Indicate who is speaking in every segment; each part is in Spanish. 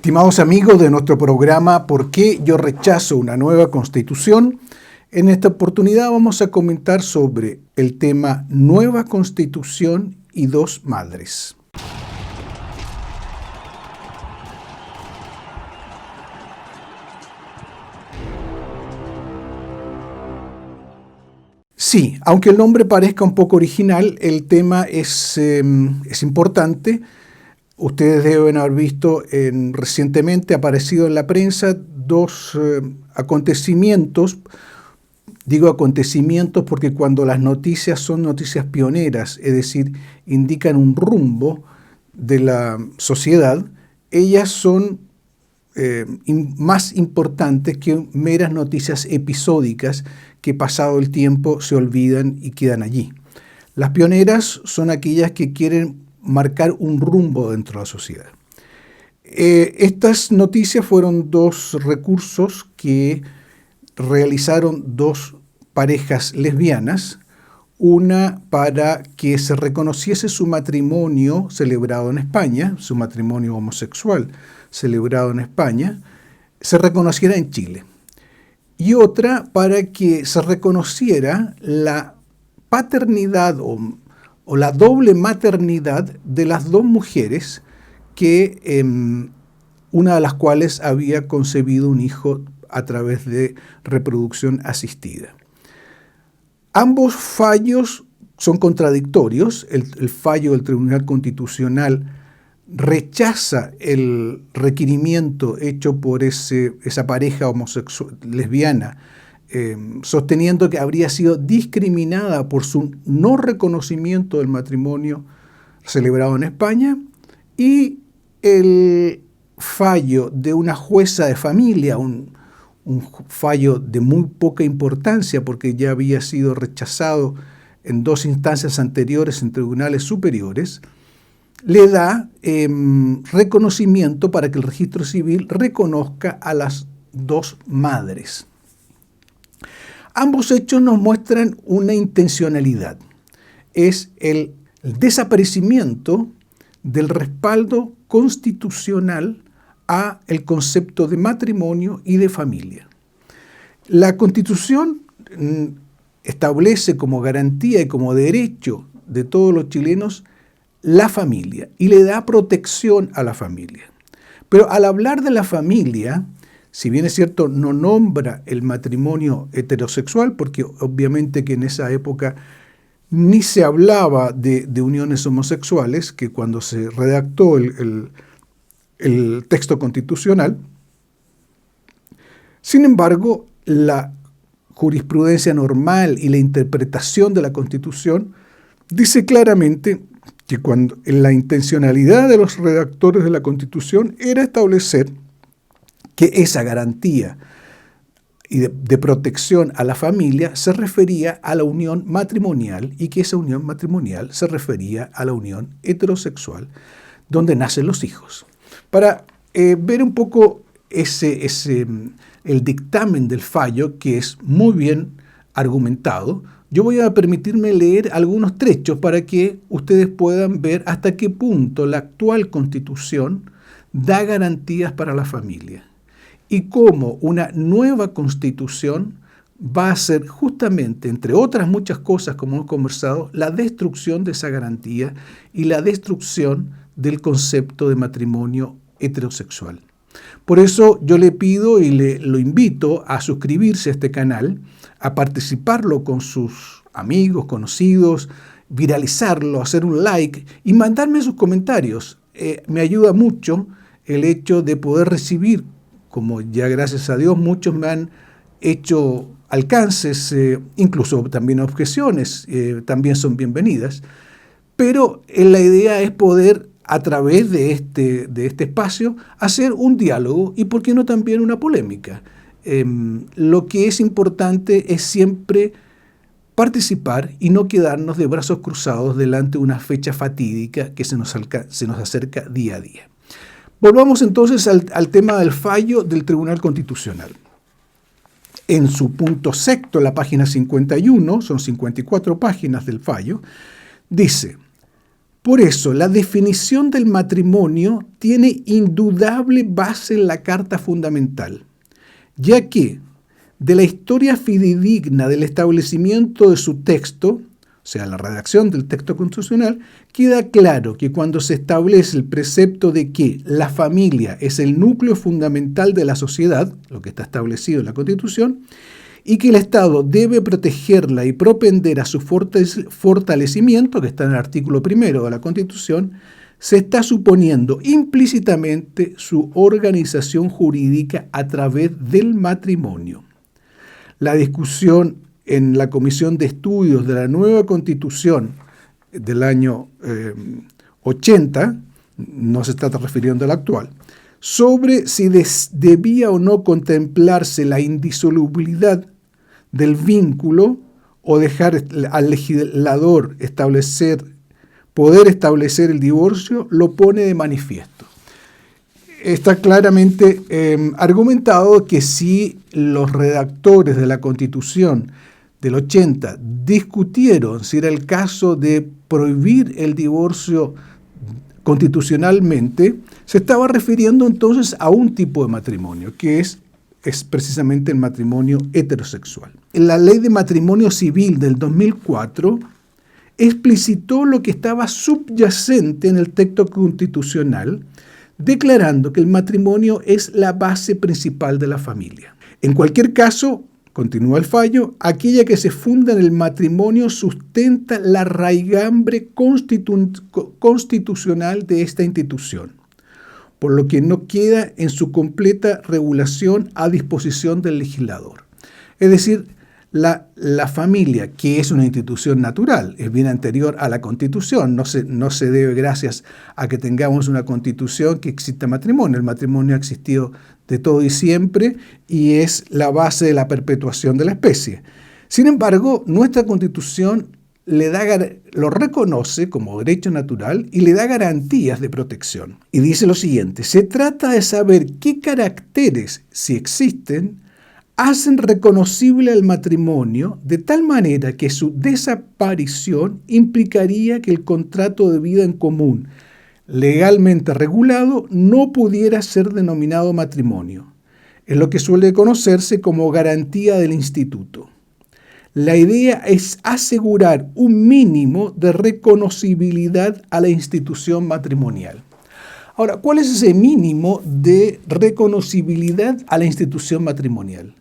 Speaker 1: Estimados amigos de nuestro programa ¿Por qué yo rechazo una nueva constitución? En esta oportunidad vamos a comentar sobre el tema Nueva Constitución y dos madres. Sí, aunque el nombre parezca un poco original, el tema es importante. Ustedes deben haber visto recientemente aparecido en la prensa dos acontecimientos. Digo acontecimientos porque cuando las noticias son noticias pioneras, es decir, indican un rumbo de la sociedad, ellas son más importantes que meras noticias episódicas que pasado el tiempo se olvidan y quedan allí. Las pioneras son aquellas que quieren marcar un rumbo dentro de la sociedad. Estas noticias fueron dos recursos que realizaron dos parejas lesbianas, una para que se reconociese su matrimonio celebrado en España, su matrimonio homosexual celebrado en España, se reconociera en Chile, y otra para que se reconociera la paternidad o la doble maternidad de las dos mujeres que una de las cuales había concebido un hijo a través de reproducción asistida. Ambos fallos son contradictorios. El fallo del Tribunal Constitucional rechaza el requerimiento hecho por esa pareja homosexual lesbiana, sosteniendo que habría sido discriminada por su no reconocimiento del matrimonio celebrado en España, y el fallo de una jueza de familia, un fallo de muy poca importancia porque ya había sido rechazado en dos instancias anteriores en tribunales superiores, le da reconocimiento para que el registro civil reconozca a las dos madres. Ambos hechos nos muestran una intencionalidad. Es el desaparecimiento del respaldo constitucional a el concepto de matrimonio y de familia. La Constitución establece como garantía y como derecho de todos los chilenos la familia y le da protección a la familia. Pero al hablar de la familia, si bien es cierto, no nombra el matrimonio heterosexual, porque obviamente que en esa época ni se hablaba de uniones homosexuales, que cuando se redactó el texto constitucional. Sin embargo, la jurisprudencia normal y la interpretación de la Constitución dice claramente que cuando la intencionalidad de los redactores de la Constitución era establecer que esa garantía de protección a la familia se refería a la unión matrimonial y que esa unión matrimonial se refería a la unión heterosexual donde nacen los hijos. Para ver un poco el dictamen del fallo, que es muy bien argumentado, yo voy a permitirme leer algunos trechos para que ustedes puedan ver hasta qué punto la actual Constitución da garantías para la familia y cómo una nueva Constitución va a ser justamente, entre otras muchas cosas, como hemos conversado, la destrucción de esa garantía y la destrucción del concepto de matrimonio heterosexual. Por eso yo le pido y lo invito a suscribirse a este canal, a participarlo con sus amigos, conocidos, viralizarlo, hacer un like y mandarme sus comentarios. Me ayuda mucho el hecho de poder recibir, como ya gracias a Dios muchos me han hecho alcances, incluso también objeciones, también son bienvenidas, pero la idea es poder a través de este espacio hacer un diálogo y, por qué no, también una polémica. Lo que es importante es siempre participar y no quedarnos de brazos cruzados delante de una fecha fatídica que se nos acerca día a día. Volvamos entonces al tema del fallo del Tribunal Constitucional. En su punto sexto, la página 51, son 54 páginas del fallo, dice: Por eso, la definición del matrimonio tiene indudable base en la Carta Fundamental, ya que de la historia fidedigna del establecimiento de su texto, o sea, la redacción del texto constitucional, queda claro que cuando se establece el precepto de que la familia es el núcleo fundamental de la sociedad, lo que está establecido en la Constitución, y que el Estado debe protegerla y propender a su fortalecimiento, que está en el artículo 1 de la Constitución, se está suponiendo implícitamente su organización jurídica a través del matrimonio. La discusión en la Comisión de Estudios de la nueva Constitución del año 80, no se está refiriendo a la actual, sobre si debía o no contemplarse la indisolubilidad del vínculo o dejar al legislador poder establecer el divorcio, lo pone de manifiesto. Está claramente argumentado que si los redactores de la Constitución del 80 discutieron si era el caso de prohibir el divorcio constitucionalmente, se estaba refiriendo entonces a un tipo de matrimonio, que es precisamente el matrimonio heterosexual. La Ley de Matrimonio Civil del 2004 explicitó lo que estaba subyacente en el texto constitucional, declarando que el matrimonio es la base principal de la familia. En cualquier caso, continúa el fallo, aquella que se funda en el matrimonio sustenta la raigambre constitucional de esta institución, por lo que no queda en su completa regulación a disposición del legislador. Es decir, la familia, que es una institución natural, es bien anterior a la Constitución, no se debe gracias a que tengamos una Constitución que exista matrimonio. El matrimonio ha existido de todo y siempre y es la base de la perpetuación de la especie. Sin embargo, nuestra Constitución lo reconoce como derecho natural y le da garantías de protección. Y dice lo siguiente: se trata de saber qué caracteres, si existen, hacen reconocible al matrimonio de tal manera que su desaparición implicaría que el contrato de vida en común legalmente regulado no pudiera ser denominado matrimonio, en lo que suele conocerse como garantía del instituto. La idea es asegurar un mínimo de reconocibilidad a la institución matrimonial. Ahora, ¿cuál es ese mínimo de reconocibilidad a la institución matrimonial?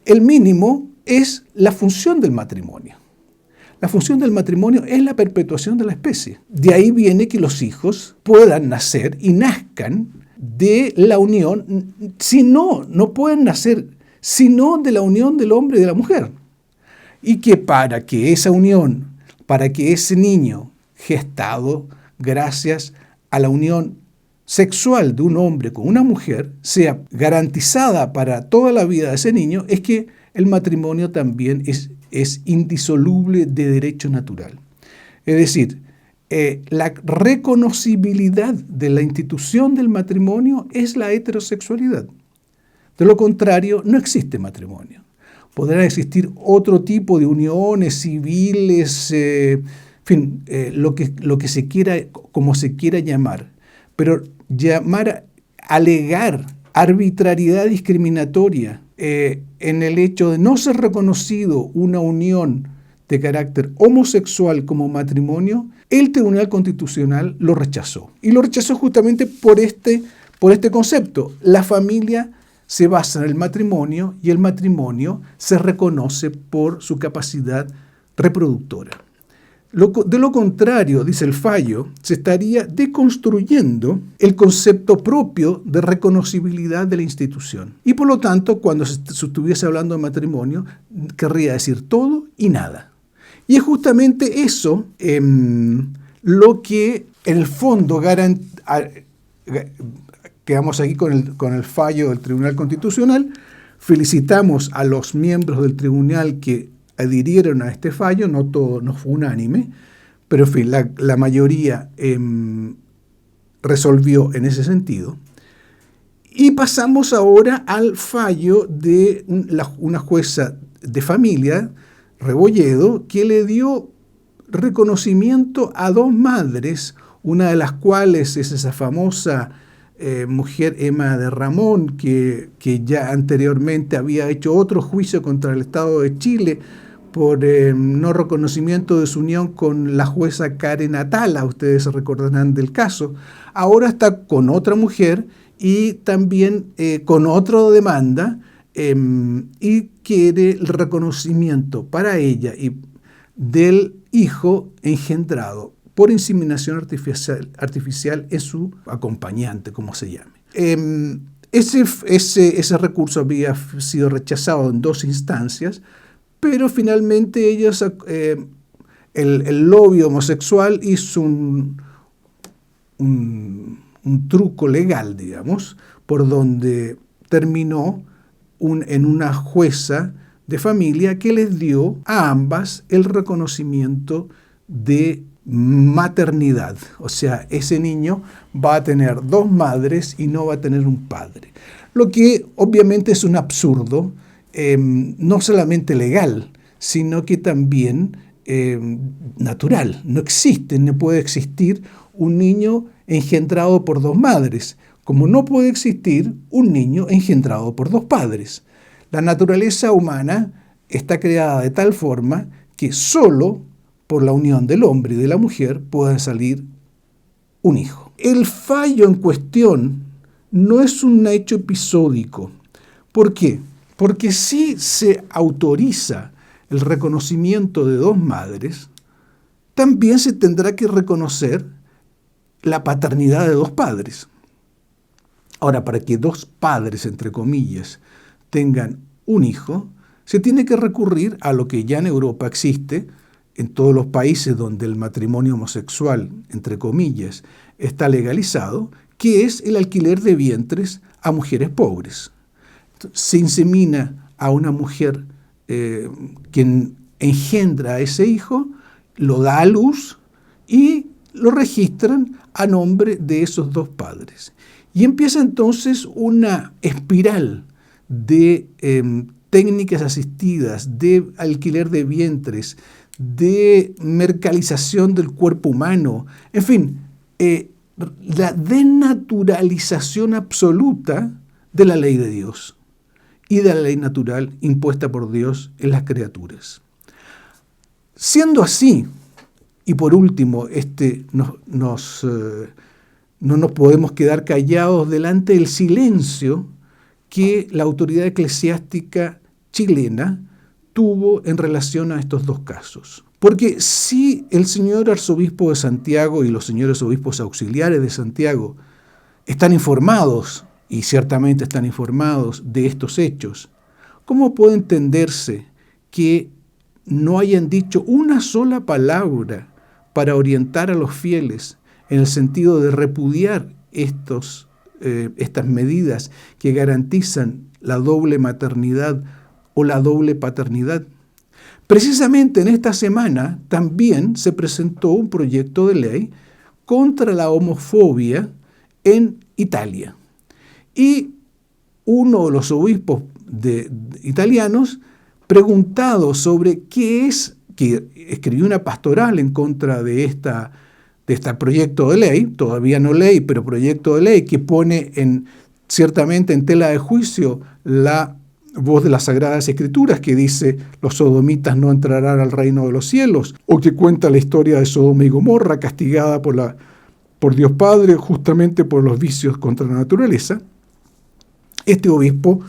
Speaker 1: El mínimo es la función del matrimonio. La función del matrimonio es la perpetuación de la especie. De ahí viene que los hijos puedan nacer y nazcan de la unión, no pueden nacer sino de la unión del hombre y de la mujer. Y que para que esa unión, para que ese niño gestado gracias a la unión sexual de un hombre con una mujer sea garantizada para toda la vida de ese niño, es que el matrimonio también es indisoluble de derecho natural. Es decir, la reconocibilidad de la institución del matrimonio es la heterosexualidad. De lo contrario, no existe matrimonio. Podrán existir otro tipo de uniones civiles, lo que se quiera, como se quiera llamar, pero alegar arbitrariedad discriminatoria en el hecho de no ser reconocido una unión de carácter homosexual como matrimonio, el Tribunal Constitucional lo rechazó. Y lo rechazó justamente por este concepto. La familia se basa en el matrimonio y el matrimonio se reconoce por su capacidad reproductora. De lo contrario, dice el fallo, se estaría deconstruyendo el concepto propio de reconocibilidad de la institución. Y por lo tanto, cuando se estuviese hablando de matrimonio, querría decir todo y nada. Y es justamente eso lo que en el fondo quedamos aquí con el fallo del Tribunal Constitucional. Felicitamos a los miembros del tribunal que adhirieron a este fallo, no todo, no fue unánime, pero en fin, la mayoría resolvió en ese sentido. Y pasamos ahora al fallo de una jueza de familia, Rebolledo, que le dio reconocimiento a dos madres una de las cuales es esa famosa mujer Emma de Ramón, que ya anteriormente había hecho otro juicio contra el Estado de Chile por no reconocimiento de su unión con la jueza Karen Atala. Ustedes se recordarán del caso. Ahora está con otra mujer y también con otra demanda, y quiere el reconocimiento para ella y del hijo engendrado por inseminación artificial en su acompañante, como se llame. Ese recurso había sido rechazado en 2 instancias, pero finalmente ellos, el lobby homosexual hizo un truco legal, digamos, por donde terminó en una jueza de familia que les dio a ambas el reconocimiento de maternidad. O sea, ese niño va a tener 2 madres y no va a tener un padre. Lo que obviamente es un absurdo, no solamente legal, sino que también natural. No existe, no puede existir un niño engendrado por 2 madres, como no puede existir un niño engendrado por 2 padres. La naturaleza humana está creada de tal forma que solo por la unión del hombre y de la mujer puede salir un hijo. El fallo en cuestión no es un hecho episódico. ¿Por qué? Porque si se autoriza el reconocimiento de 2 madres, también se tendrá que reconocer la paternidad de 2 padres. Ahora, para que 2 padres, entre comillas, tengan un hijo, se tiene que recurrir a lo que ya en Europa existe, en todos los países donde el matrimonio homosexual, entre comillas, está legalizado, que es el alquiler de vientres a mujeres pobres. Se insemina a una mujer quien engendra a ese hijo, lo da a luz y lo registran a nombre de esos 2 padres. Y empieza entonces una espiral de técnicas asistidas, de alquiler de vientres, de mercantilización del cuerpo humano, en fin, la denaturalización absoluta de la ley de Dios y de la ley natural impuesta por Dios en las criaturas. Siendo así, y por último, no nos podemos quedar callados delante del silencio que la autoridad eclesiástica chilena tuvo en relación a estos 2 casos. Porque si el señor arzobispo de Santiago y los señores obispos auxiliares de Santiago están informados, y ciertamente están informados de estos hechos, ¿cómo puede entenderse que no hayan dicho una sola palabra para orientar a los fieles en el sentido de repudiar estas medidas que garantizan la doble maternidad o la doble paternidad? Precisamente en esta semana también se presentó un proyecto de ley contra la homofobia en Italia. Y uno de los obispos italianos, preguntado sobre qué es, que escribió una pastoral en contra de este proyecto de ley, todavía no ley, pero proyecto de ley, que pone ciertamente en tela de juicio la voz de las Sagradas Escrituras, que dice los sodomitas no entrarán al reino de los cielos, o que cuenta la historia de Sodoma y Gomorra, castigada por Dios Padre justamente por los vicios contra la naturaleza. Este obispo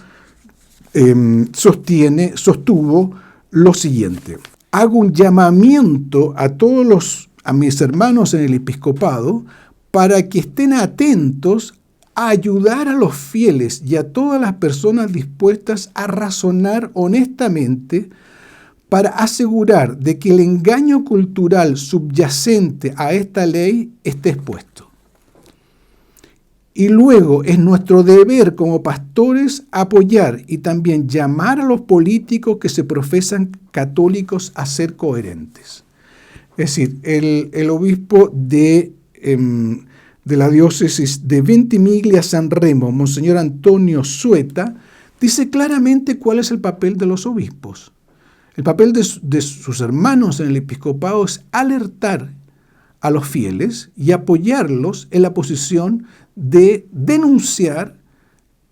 Speaker 1: sostuvo lo siguiente: hago un llamamiento a mis hermanos en el episcopado para que estén atentos a ayudar a los fieles y a todas las personas dispuestas a razonar honestamente para asegurar de que el engaño cultural subyacente a esta ley esté expuesto. Y luego es nuestro deber como pastores apoyar y también llamar a los políticos que se profesan católicos a ser coherentes. Es decir, el obispo de la diócesis de Ventimiglia San Remo, Monseñor Antonio Sueta, dice claramente cuál es el papel de los obispos. El papel de sus hermanos en el episcopado es alertar a los fieles y apoyarlos en la posición de denunciar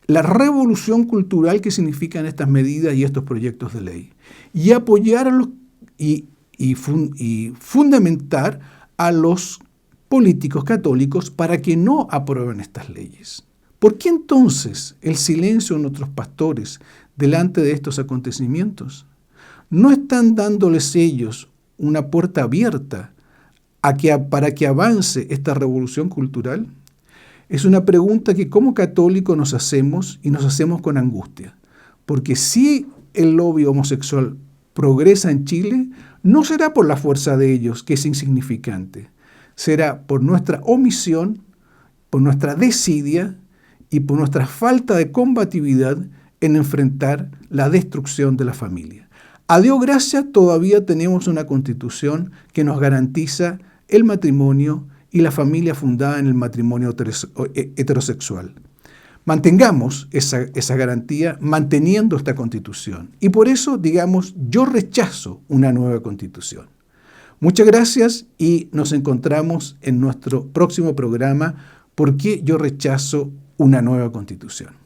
Speaker 1: la revolución cultural que significan estas medidas y estos proyectos de ley, y apoyar a los, y fundamentar a los políticos católicos para que no aprueben estas leyes. ¿Por qué entonces el silencio de nuestros pastores delante de estos acontecimientos? ¿No están dándoles ellos una puerta abierta para que avance esta revolución cultural? Es una pregunta que como católicos nos hacemos, y nos hacemos con angustia, porque si el lobby homosexual progresa en Chile, no será por la fuerza de ellos, que es insignificante, será por nuestra omisión, por nuestra desidia y por nuestra falta de combatividad en enfrentar la destrucción de la familia. A Dios gracias, todavía tenemos una constitución que nos garantiza el matrimonio y la familia fundada en el matrimonio heterosexual. Mantengamos esa garantía manteniendo esta constitución. Y por eso, digamos, yo rechazo una nueva constitución. Muchas gracias y nos encontramos en nuestro próximo programa, ¿Por qué yo rechazo una nueva constitución?